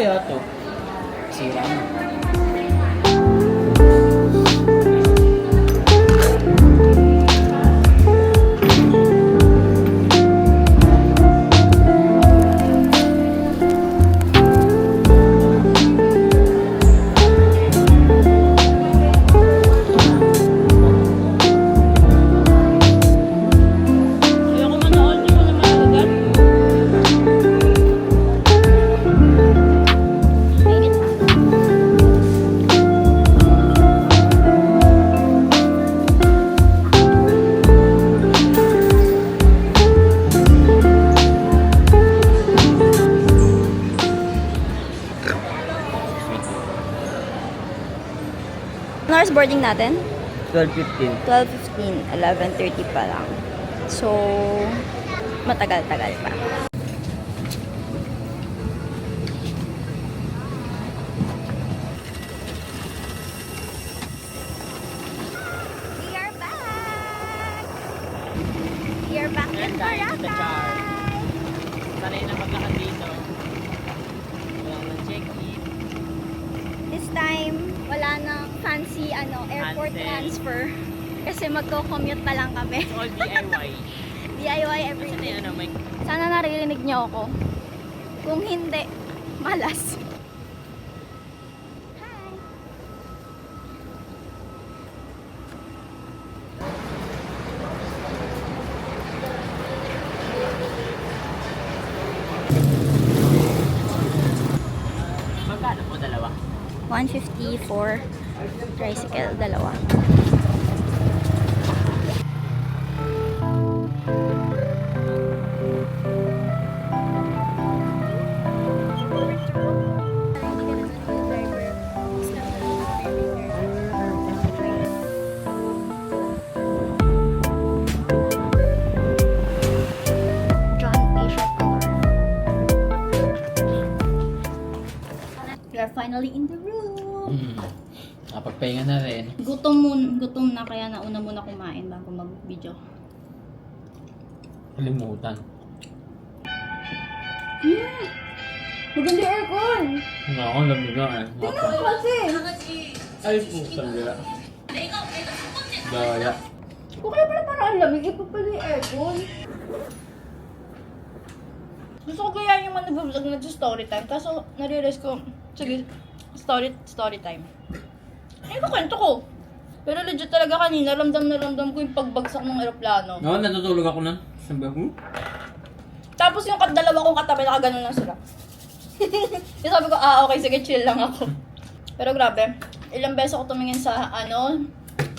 kaya to? Sira na. Ano oras boarding natin? 12:15. 12:15, 11:30 pa lang. So, matagal-tagal pa. We are back! We are back in Boracay! Sanay na maglakad dito. Walang na-check-in. This time, wala nang fancy airport transfer. Kasi magko-commute pa lang kami. It's all DIY. DIY everything. May... Sana naririnig niyo ako. Kung hindi, malas. Hi! Magkano po dalawa? 150 for tricycle, dalawa. We are finally in the room. Napagpahinga na rin. Gutom na kaya nauna muna kumain bago mag-video. Kalimutan. Maganda yung aircon! Nga ako namigaan. Tingnan mo kasi! Ay po, sandira. Daya. Kung kaya pala parang ang lamig, iba pala yung aircon. Gusto ko kaya yung mga nag-vlog na story time, kaso nare-realize ko, sige, story time. Ano kwento ko? Pero legit talaga kanina, ramdam ko yung pagbagsak ng eroplano. Oo, natutulog ako na. Sabi ko, Tapos yung dalawa kong katabi, nakaganon lang sila. Yung sabi ko, okay, sige, chill lang ako. Pero grabe, ilang beses ako tumingin sa,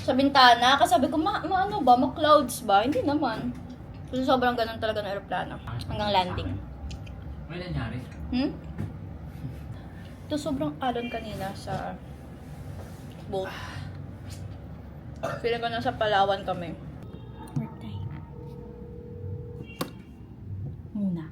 sa bintana, kasi sabi ko, ano ba, ma-clouds ba? Hindi naman. Kasi sobrang ganon talaga ng eroplano. Hanggang landing. may nangyari? Ito sobrang alon kanina sa boat. Feeling ko nasa Palawan kami. Work time. Muna.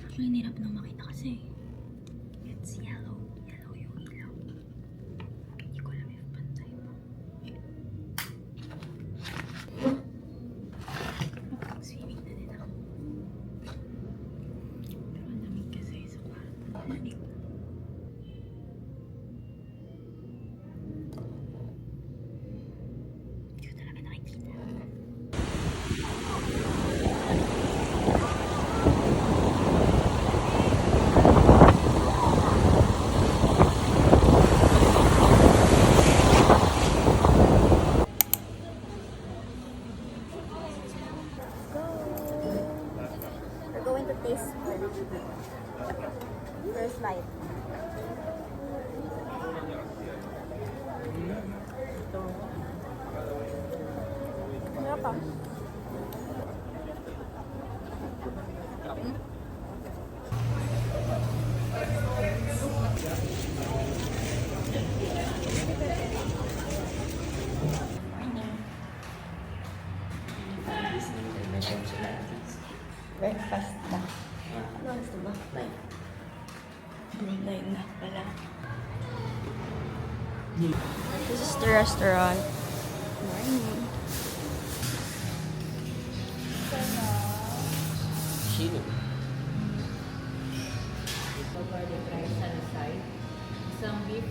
Actually, nirap na makita kasi. It's yellow. Yellow yung ilaw. Hindi ko alam if pantay pa. Swimming na din ako. Pero ang lamig kasi sa kwarto. Lamig. Hindi ko talaga nakikita. Going to taste first light. Ano pa? Breakfast na. Ano gusto ba? 9 na pala. This is the restaurant. Morning. Sino? Garlic rice on the side. Some beef.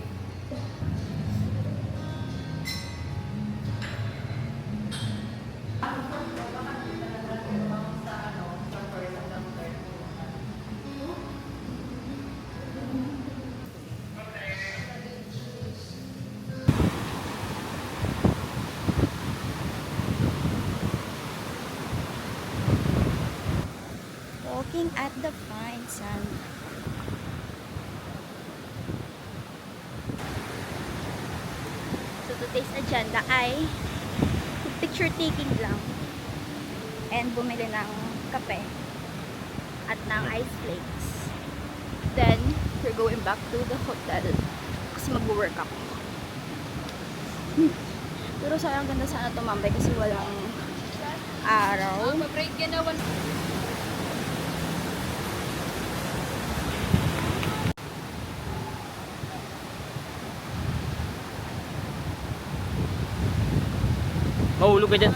Walking at the fine sand. So today's agenda ay picture taking lang and bumili ng kape at ng ice flakes. Then we're going back to the hotel kasi mag-work ako. Pero sayang, ganda sana tumambay kasi walang araw. Ma-break ka na. Mahulog ka dyan.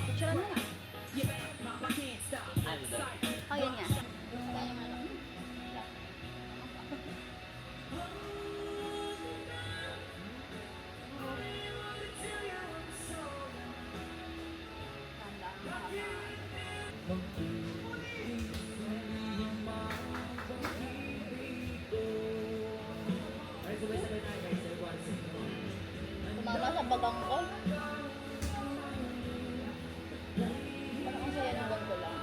Picture mo nga. Oh, yun nga. Tumama sa bagang ko. Parang ang saya ng ganito lang.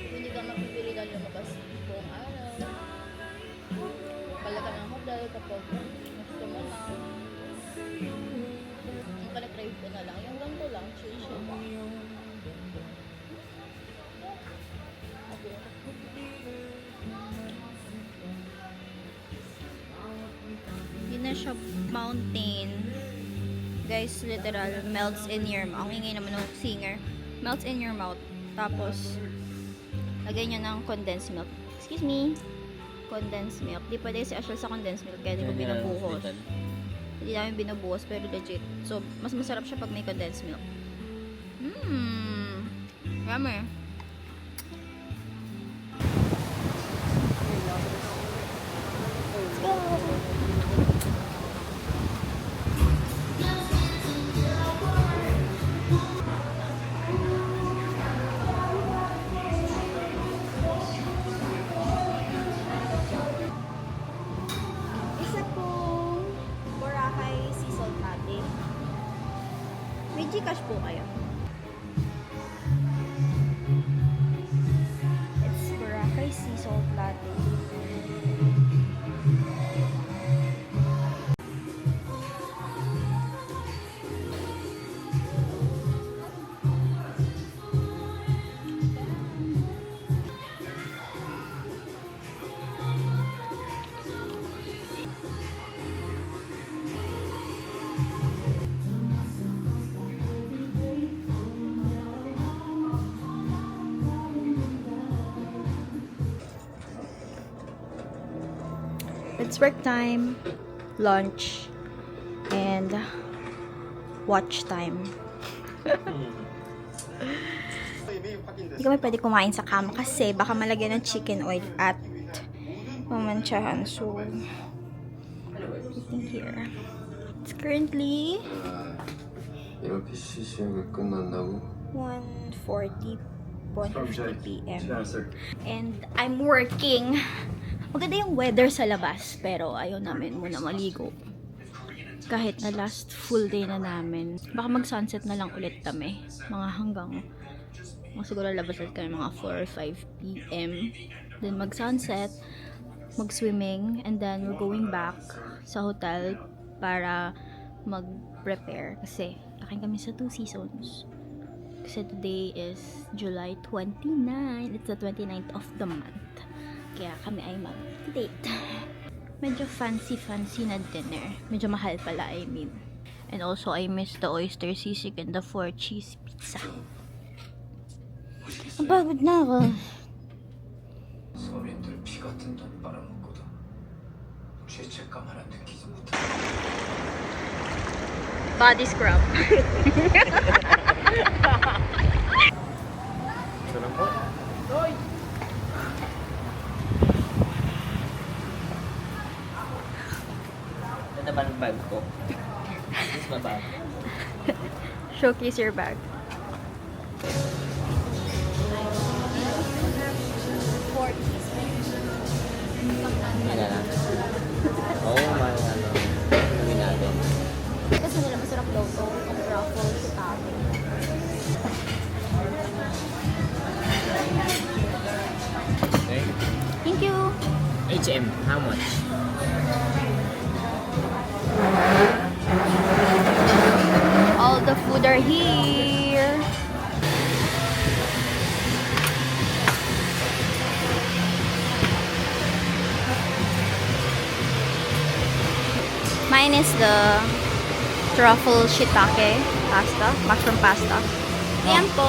Hindi ka mapipilitan lumabas buong araw. Balik ka ng hotel kapag gusto mo na. Yung kanikrave ko na lang. Yung ganito lang, chill siya. Okay. Hindi na siya mountain. Guys, literal, melts in your mouth. Ang ingay naman ng singer. Melts in your mouth. Tapos, lagay nyo ng condensed milk. Excuse me. Condensed milk. Di pwede si Ashel sa condensed milk. Kaya di ko binubuhos. Hindi namin binubuhos, pero legit. So, mas masarap siya pag may condensed milk. Yummy. Let's go! Isa pong Boracay sea salt latte. May Gcash po kayo. It's Boracay sea salt latte. It's work time, lunch, and watch time. Hindi kami pwede kumain sa kama kasi baka malagyan ng chicken oil at mamantsahan. So, eating here. It's currently 이렇게 시시하게 끝난다고? 1:50 p.m. And I'm working. Maganda yung weather sa labas, pero ayaw namin muna maligo. Kahit na last full day na namin. Baka mag-sunset na lang ulit kami. Mga hanggang, siguro labas ulit kami mga 4 or 5 p.m. Then mag-sunset, mag-swimming, and then we're going back sa hotel para mag-prepare. Kasi kakin kami sa 2 seasons. Kasi today is July 29. It's the 29th of the month. Kaya kami ay mag-date. medyo fancy na dinner. Medyo mahal pala, I mean. And also, I miss the oyster sisig and the 4 cheese pizza. Ang pagod na ako. 서민들 피 같은 돈 빨아먹고도 죄책감 하나 느끼지 못해. Body scrub. Sarap po. Ito ba ang bag ko? This is my bag. Showcase your bag. Ano lang? Oo, ano. Gawin natin. Kasi nila masarap daw to. Ang truffle sa tabi. Okay. Thank you! H&M, how much? All the food are here. Mine is the truffle shiitake pasta, mushroom pasta. Ayan po.